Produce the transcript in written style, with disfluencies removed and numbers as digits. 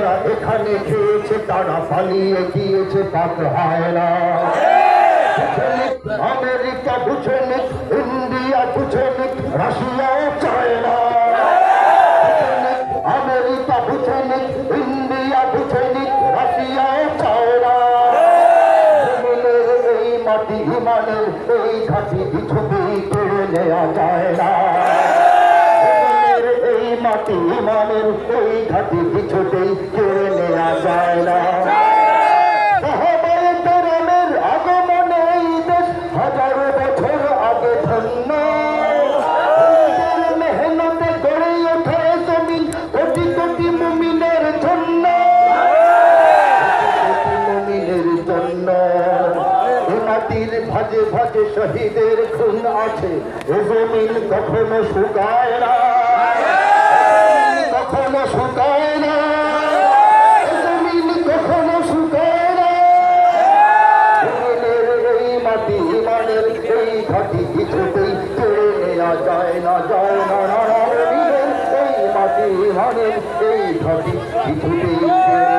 যারা এখানে খেয়েছে তারা পালিয়ে গিয়েছে পাক হয় না। আমেরিকা বুঝে নিক, ইন্ডিয়া বুঝে নিক, রাশিয়া চায়না আমেরিকা বুঝে নিক, ইন্ডিয়া বুঝে নিক, রাশিয়া চায়না। এই মাটি ইমানের এই ঘাটি কিছুতেই কেড়ে নেওয়া যায় না। এই মাটি ইমানের এই ঘাটি কিছুতেই কেড়ে নেওয়া যায় না। আগমনে এই দেশ হাজারো বছর আগে ধন্য, মেহনতে গড়ে ওঠে জমিন কোটি কোটি মুমিনের জন্য, মুমিনের জন্য। মাটির ভাজে ভাজে শহীদের খুন আছে, এ জমিন কখনো শুকায় না, কখনো শুকায় না, এ জমিন কখনো শুকায় না। এই মাটি ইমানের এই ঘাটি কিছুতেই কেড়ে নেওয়া যায় না, যায় না। এই মাটি ইমানের এই ঘাটি কিছুতেই